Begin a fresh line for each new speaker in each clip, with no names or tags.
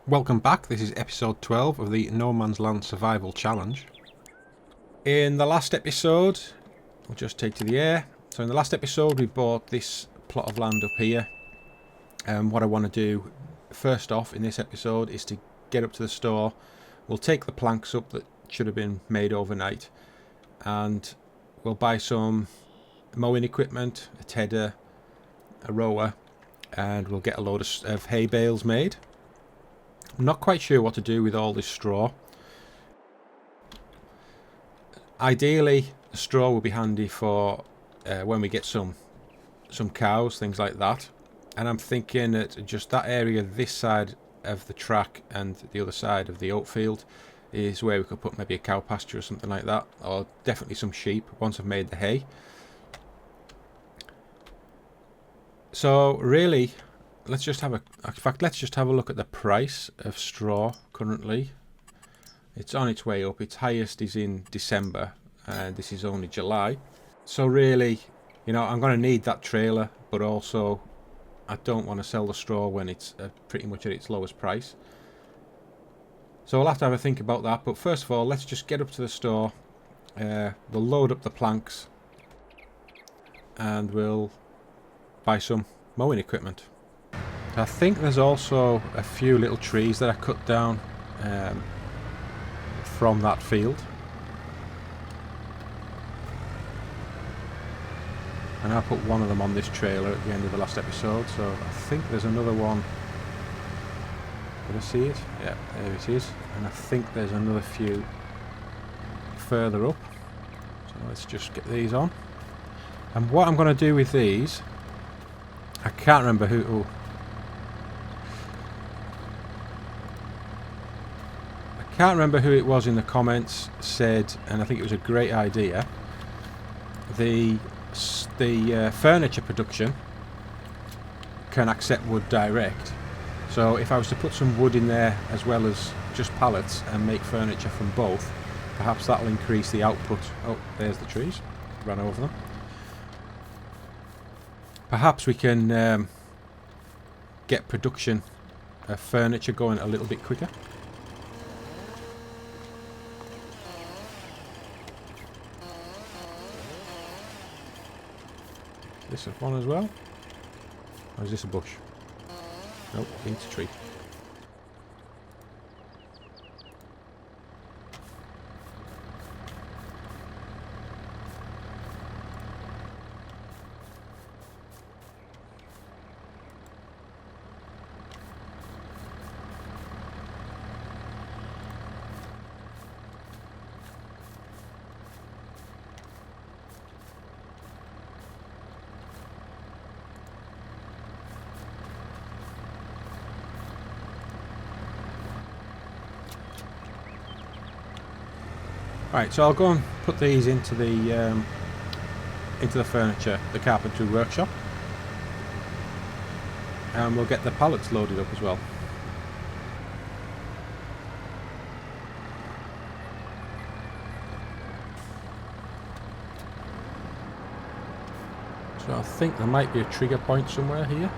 Welcome back, this is episode 12 of the No Man's Land Survival Challenge. In the last episode, we'll just take to the air. So in the last episode we bought this plot of land up here. And what I want to do first off in this episode is to get up to the store. We'll take the planks up that should have been made overnight. And we'll buy some mowing equipment, a tedder, a rower. And we'll get a load of hay bales made. I'm not quite sure what to do with all this straw. Ideally, the straw will be handy for when we get some cows, things like that. And I'm thinking that just that area, this side of the track and the other side of the oat field, is where we could put maybe a cow pasture or something like that, or definitely some sheep once I've made the hay. So really, let's just have a look at the price of straw currently. It's on its way up. Its highest is in December, and this is only July. So really, you know, I'm going to need that trailer, but also I don't want to sell the straw when it's pretty much at its lowest price. So I'll have to have a think about that. But first of all, let's just get up to the store. We'll load up the planks, and we'll buy some mowing equipment. I think there's also a few little trees that I cut down from that field. And I put one of them on this trailer at the end of the last episode, so I think there's another one. Did I see it? Yeah, there it is. And I think there's another few further up. So let's just get these on. And what I'm going to do with these, I can't remember who... Oh, can't remember who it was in the comments said, and I think it was a great idea, the furniture production can accept wood direct. So if I was to put some wood in there as well as just pallets and make furniture from both, perhaps that'll increase the output. Oh, there's the trees, ran over them. Perhaps we can get production of furniture going a little bit quicker. This is one as well. Or is this a bush? Nope, I think it's a tree. Right, so I'll go and put these into the furniture, the carpentry workshop, and we'll get the pallets loaded up as well. So I think there might be a trigger point somewhere here.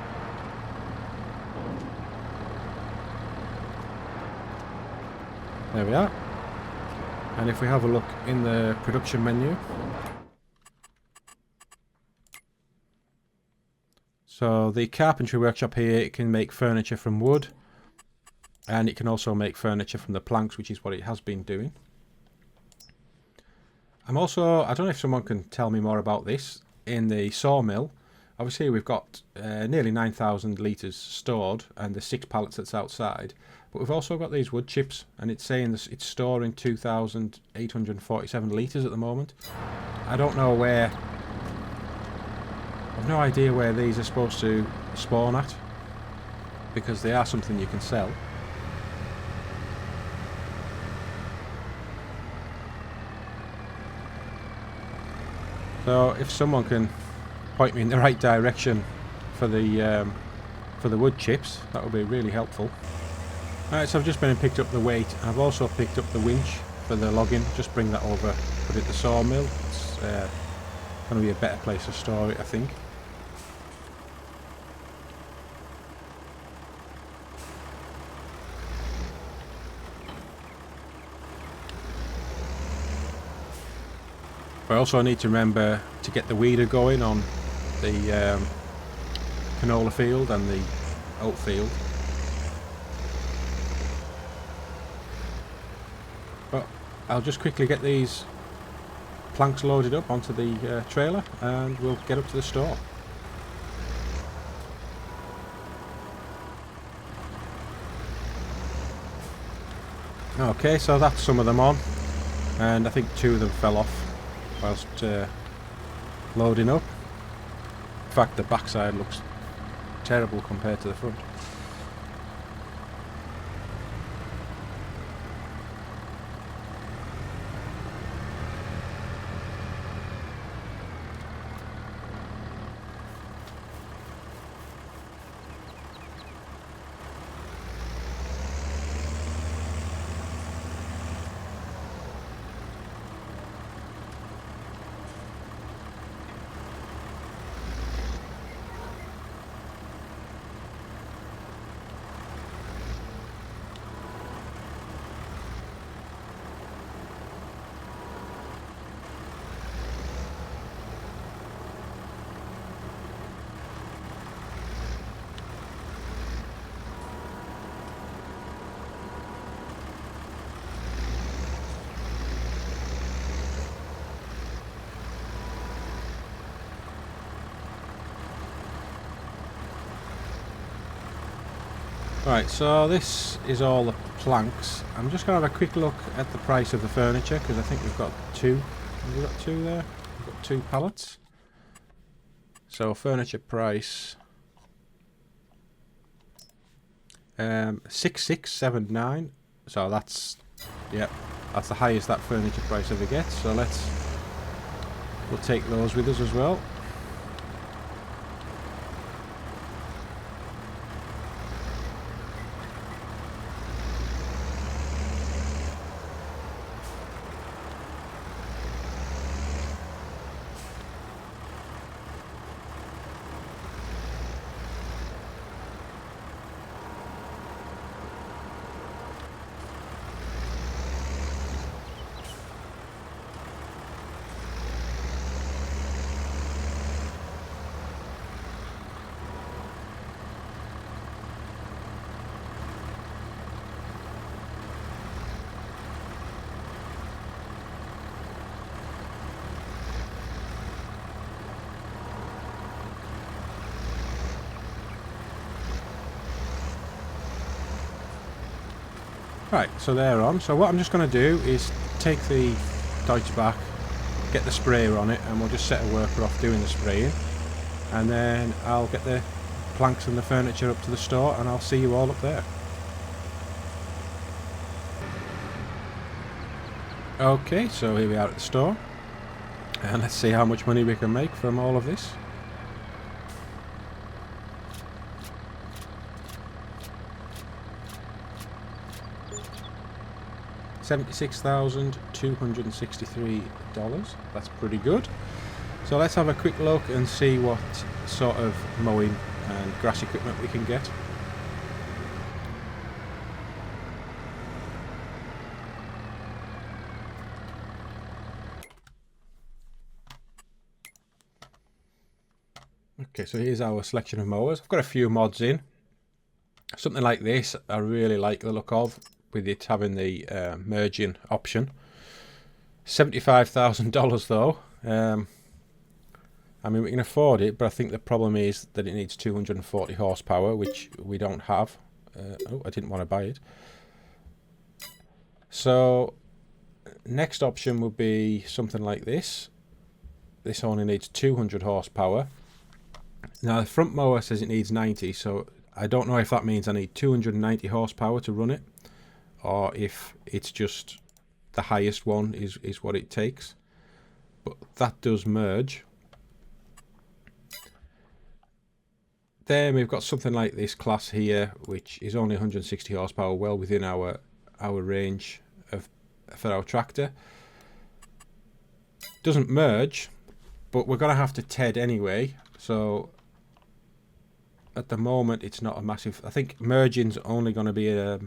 There we are. And if we have a look in the production menu, so the carpentry workshop here, it can make furniture from wood, and it can also make furniture from the planks, which is what it has been doing. I don't know if someone can tell me more about this. In the sawmill, obviously we've got nearly 9,000 litres stored, and the 6 pallets that's outside. But we've also got these wood chips, and it's saying this, it's storing 2,847 litres at the moment. I don't know where... I've no idea where these are supposed to spawn at, because they are something you can sell. So if someone can point me in the right direction for the wood chips, that would be really helpful. Alright, so I've just been and picked up the weight. I've also picked up the winch for the logging. Just bring that over, put it in the sawmill. It's going to be a better place to store it, I think. I also need to remember to get the weeder going on the canola field and the oat field. But I'll just quickly get these planks loaded up onto the trailer and we'll get up to the store. Okay, so that's some of them on, and I think 2 of them fell off whilst loading up. In fact, the backside looks terrible compared to the front. Right, so this is all the planks. I'm just going to have a quick look at the price of the furniture, because I think we've got 2. Have we got 2 there? We've got 2 pallets. So furniture price 6679. So that's, yeah, that's the highest that furniture price ever gets. So we'll take those with us as well. Right, so they're on. So what I'm just going to do is take the Deutsch back, get the sprayer on it, and we'll just set a worker off doing the spraying. And then I'll get the planks and the furniture up to the store, and I'll see you all up there. Okay, so here we are at the store. And let's see how much money we can make from all of this. $76,263. That's pretty good. So let's have a quick look and see what sort of mowing and grass equipment we can get. Okay, so here's our selection of mowers. I've got a few mods in. Something like this I really like the look of, with it having the merging option. $75,000 though. I mean, we can afford it, but I think the problem is that it needs 240 horsepower, which we don't have. Oh, I didn't want to buy it. So next option would be something like this. This only needs 200 horsepower. Now the front mower says it needs 90, so I don't know if that means I need 290 horsepower to run it, or if it's just the highest one is what it takes. But that does merge. Then we've got something like this class here, which is only 160 horsepower, well within our range for our tractor. Doesn't merge, but we're going to have to TED anyway, so at the moment it's not a massive. I think merging's only going to be a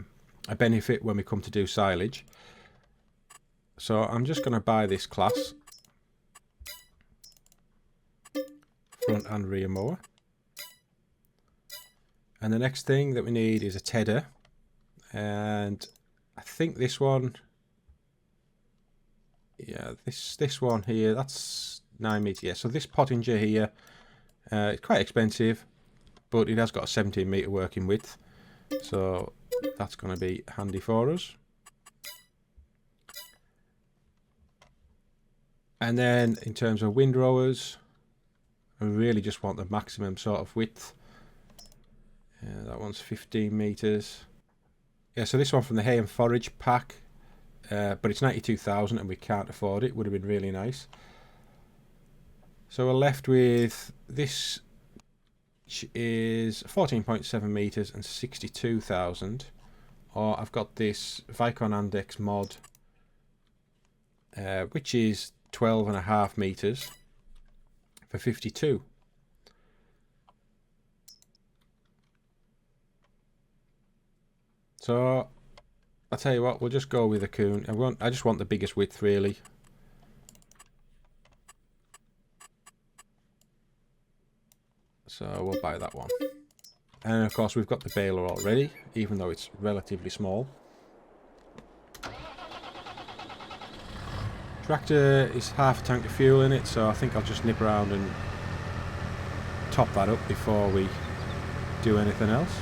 benefit when we come to do silage. So I'm just going to buy this class, front and rear mower. And the next thing that we need is a tedder, and I think this one, yeah, this one here, that's 9 meter. Yeah, so this pottinger here, it's quite expensive, but it has got a 17 meter working width, so that's going to be handy for us. And then in terms of windrowers, I really just want the maximum sort of width. That one's 15 meters. Yeah, so this one from the hay and forage pack, but it's 92,000 and we can't afford it. Would have been really nice. So we're left with this, which is 14.7 meters and 62,000. Or I've got this Vicon Andex mod, which is 12.5 meters for 52. So I'll tell you what, we'll just go with a coon. I just want the biggest width really. So we'll buy that one. And of course we've got the baler already, even though it's relatively small. Tractor is half a tank of fuel in it, so I think I'll just nip around and top that up before we do anything else.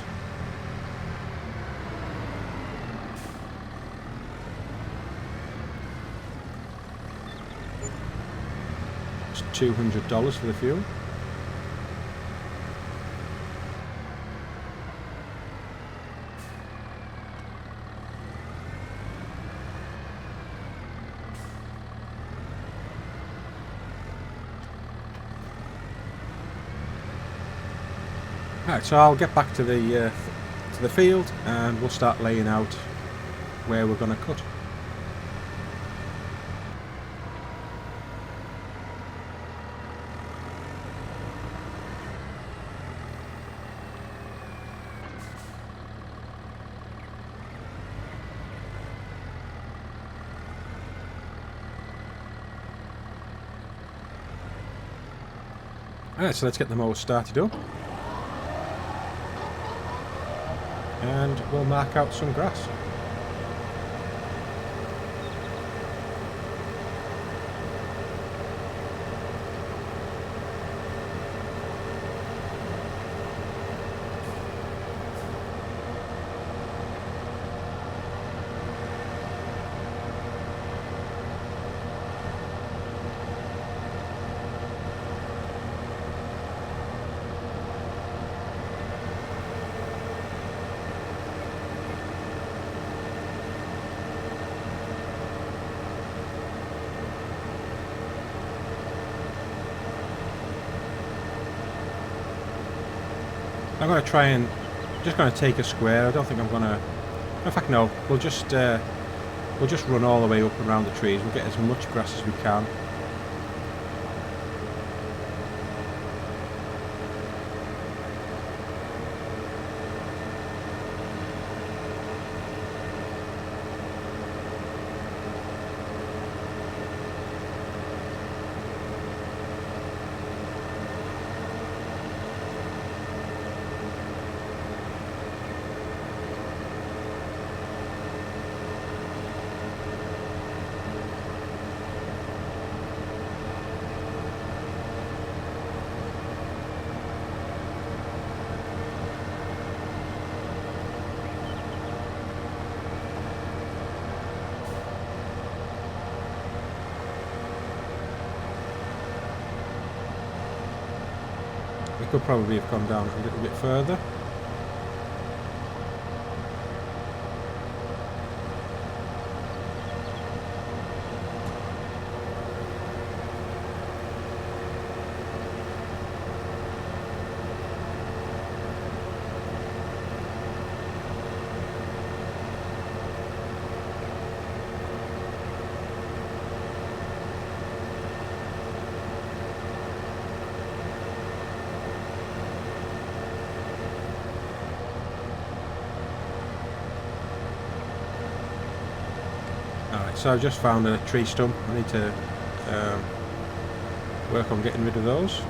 It's $200 for the fuel. Right, so I'll get back to the field and we'll start laying out where we're going to cut. Alright, so let's get the mower started up. And we'll mark out some grass. I'm going to try and just going to take a square. I don't think I'm going to. In fact, no. We'll just run all the way up around the trees. We'll get as much grass as we can. We could probably have gone down a little bit further. Alright, so I've just found a tree stump. I need to work on getting rid of those.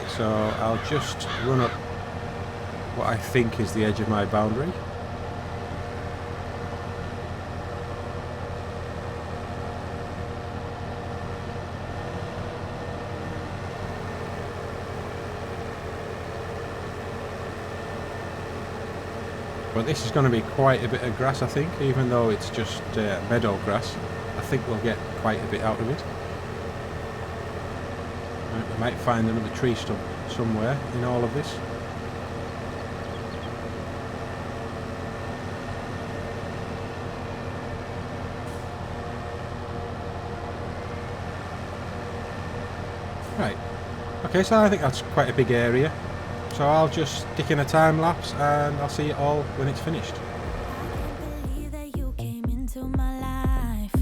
So I'll just run up what I think is the edge of my boundary. But this is going to be quite a bit of grass, I think, even though it's just meadow grass. I think we'll get quite a bit out of it. We might find another tree stump somewhere in all of this. Right. Okay, so I think that's quite a big area. So I'll just stick in a time lapse and I'll see it all when it's finished.
I believe that you came into my life.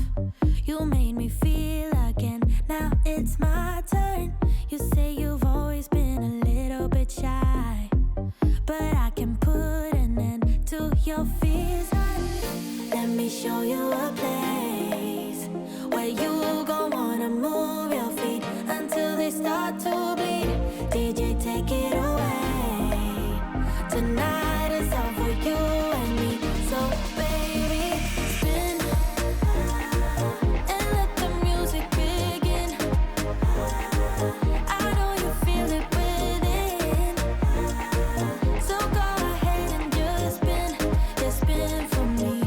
You made me feel again. Now it's my turn. You say you've always been a little bit shy, but I can put an end to your fears. Let me show you a place where you gon' wanna move your feet until they start to bleed. DJ, take it away. Tonight is all for you and me. So baby, spin and let the music begin. I know you feel it within. So go ahead and just spin. Just spin for me.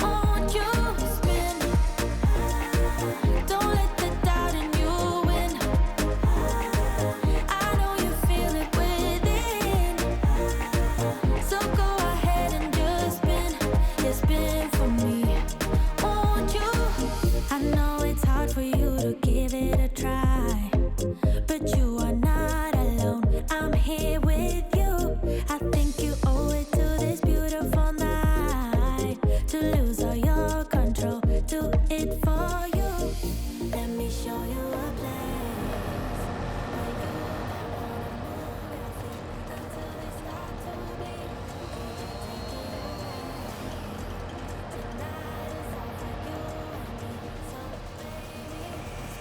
Won't you spin? Don't let the doubt in you win. I know you feel it within. So go ahead and just spin. Just spin for me. Won't you? I know it's hard for you to give it a try, but you are not alone. I'm here with you. I think you owe it to this beautiful night to lose all your control. Do it for you. Let me show you a place where you can wanna move your feet until they start to bleed. Tonight is all for you and me. So baby, spin and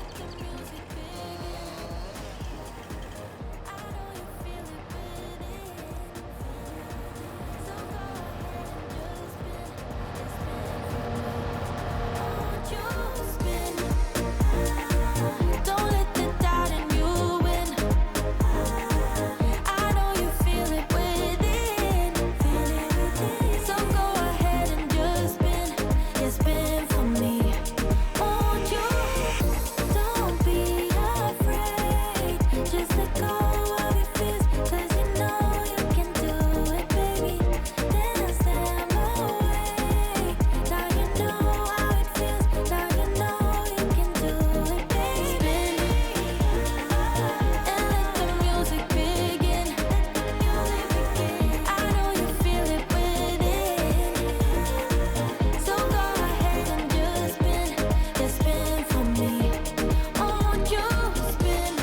let the music begin. I know you feel it within. So go ahead and just spin. Just spin for me. Won't you spin? Don't let the doubt in you win. I know you feel it within. So go ahead and just spin. Just spin for me. Won't you? Don't be afraid. Just let go of your fears, 'cause you know you can do it, baby. Dance them away. Now you know how it feels. Now you know you can do it, baby. Spin and let the music begin. I know you feel it within. So go ahead and just spin for me. Won't you spin?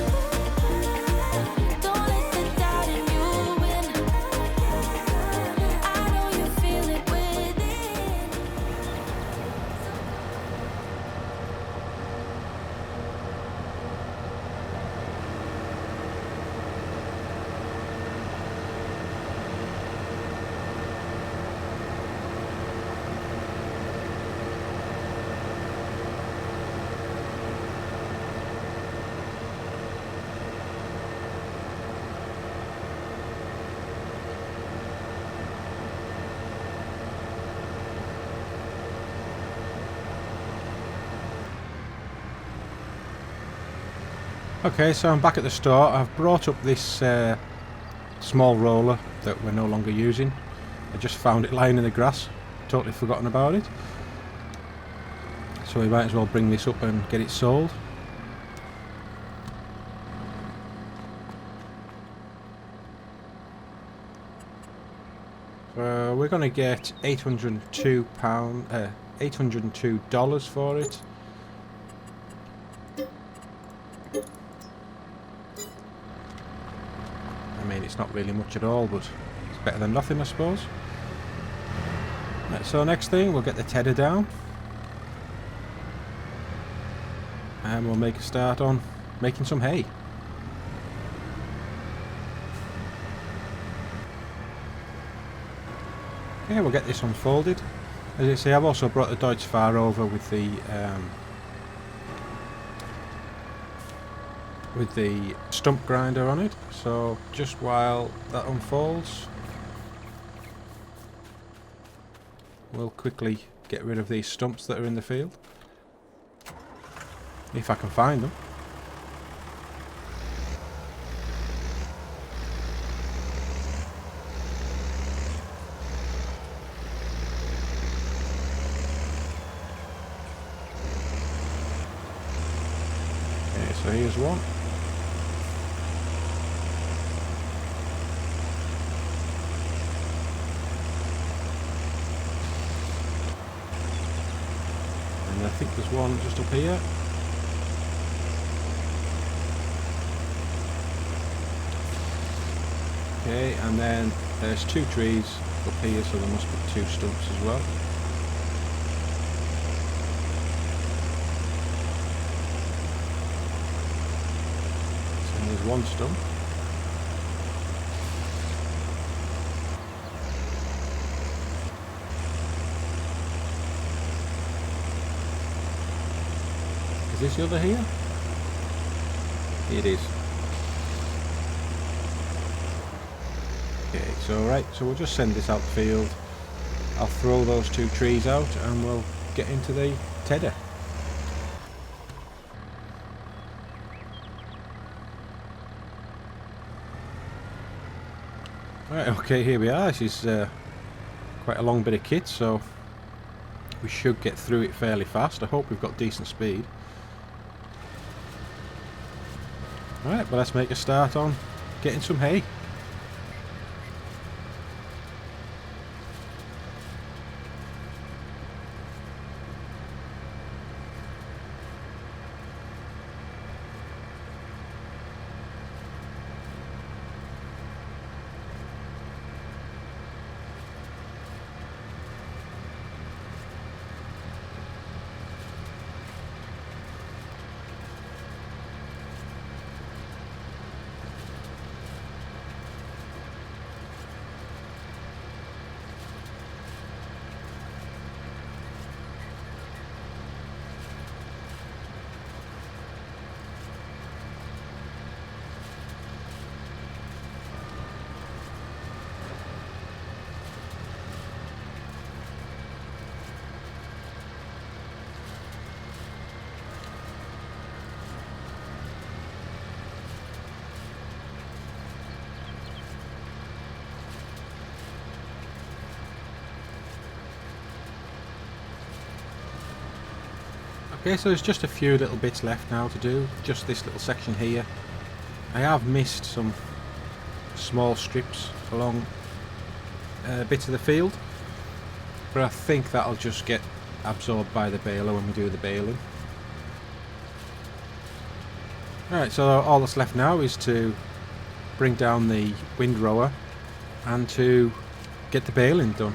Don't let the doubt in you win. I know you feel it within.
Okay, so I'm back at the store. I've brought up this small roller that we're no longer using. I just found it lying in the grass, totally forgotten about it. So we might as well bring this up and get it sold. We're going to get $802 for it. I mean, it's not really much at all, but it's better than nothing, I suppose. Right, so next thing, we'll get the tether down. And we'll make a start on making some hay. Okay, we'll get this unfolded. As I say, I've also brought the Deutz Fahr over with the stump grinder on it. So just while that unfolds, we'll quickly get rid of these stumps that are in the field, if I can find them. Okay, so here's one. And I think there's one just up here. Okay, and then there's 2 trees up here, so there must be 2 stumps as well. So there's 1 stump. Is this the other here? It is. Okay, so right, so we'll just send this out the field. I'll throw those 2 trees out and we'll get into the tedder. Right, okay, here we are. This is quite a long bit of kit, so we should get through it fairly fast. I hope we've got decent speed. Alright, well, let's make a start on getting some hay. Okay, so there's just a few little bits left now to do, just this little section here. I have missed some small strips along bits of the field, but I think that'll just get absorbed by the baler when we do the baling. Alright, so all that's left now is to bring down the windrower and to get the baling done.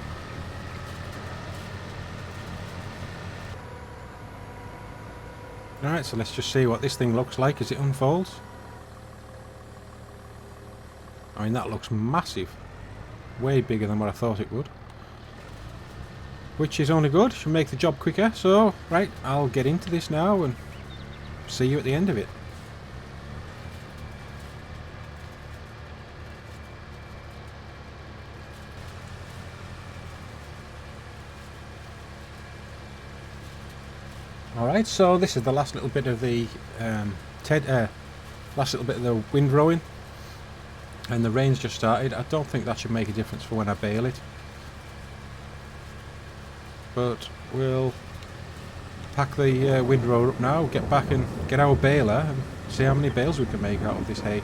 Alright, so let's just see what this thing looks like as it unfolds. I mean, that looks massive. Way bigger than what I thought it would. Which is only good, should make the job quicker. So, right, I'll get into this now and see you at the end of it. Alright, so this is the last little bit of the last little bit of the windrowing, and the rain's just started. I don't think that should make a difference for when I bale it, but we'll pack the windrower up now, get back and get our baler and see how many bales we can make out of this hay.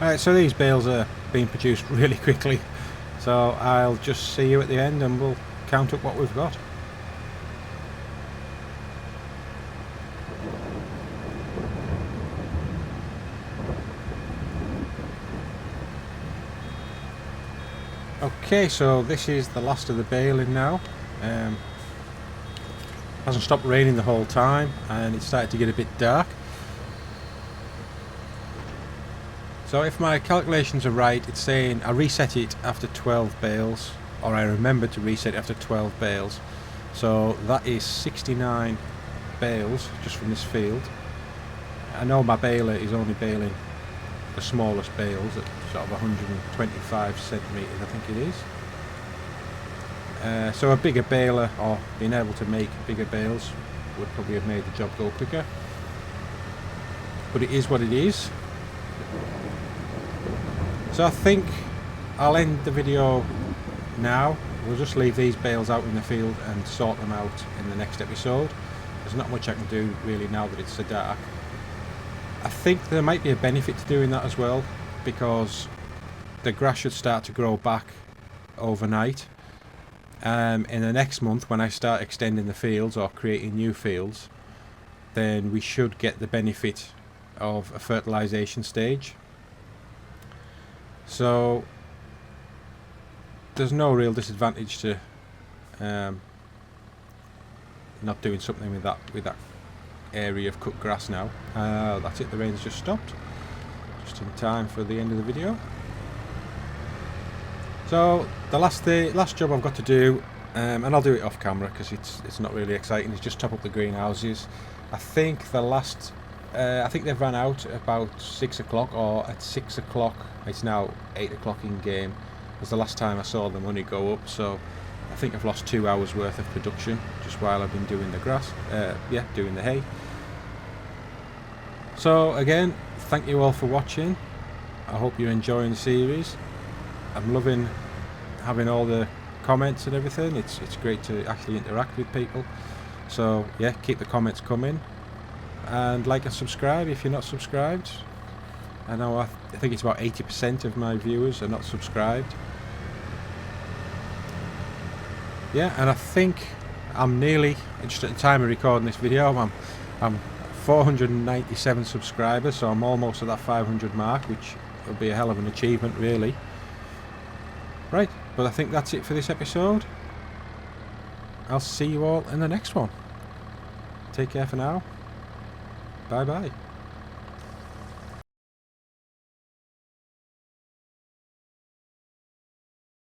Alright, so these bales are being produced really quickly, so I'll just see you at the end and we'll count up what we've got. Okay, so this is the last of the baling now. Hasn't stopped raining the whole time and it started to get a bit dark. So if my calculations are right, it's saying I reset it after 12 bales, or I remembered to reset it after 12 bales. So that is 69 bales just from this field. I know my baler is only baling the smallest bales at sort of 125 centimetres, I think it is. So a bigger baler, or being able to make bigger bales, would probably have made the job go quicker. But it is what it is. So I think I'll end the video now. We'll just leave these bales out in the field and sort them out in the next episode. There's not much I can do really now that it's so dark. I think there might be a benefit to doing that as well, because the grass should start to grow back overnight. In the next month, when I start extending the fields or creating new fields, then we should get the benefit of a fertilisation stage. So there's no real disadvantage to not doing something with that area of cut grass now. That's it, the rain's just stopped, just in time for the end of the video. So the last job I've got to do, and I'll do it off camera because it's not really exciting, is just top up the greenhouses. I think I think they've run out about 6 o'clock, or at 6 o'clock, it's now 8 o'clock in game, was the last time I saw the money go up. So I think I've lost 2 hours worth of production just while I've been doing the grass, doing the hay. So again, thank you all for watching. I hope you're enjoying the series. I'm loving having all the comments and everything. It's great to actually interact with people. So yeah, keep the comments coming, and like and subscribe if you're not subscribed. I know I think it's about 80% of my viewers are not subscribed. Yeah, and I think I'm nearly, just at the time of recording this video, I'm 497 subscribers, so I'm almost at that 500 mark, which will be a hell of an achievement really. Right, but I think that's it for this episode. I'll see you all in the next one. Take care for now. Bye bye.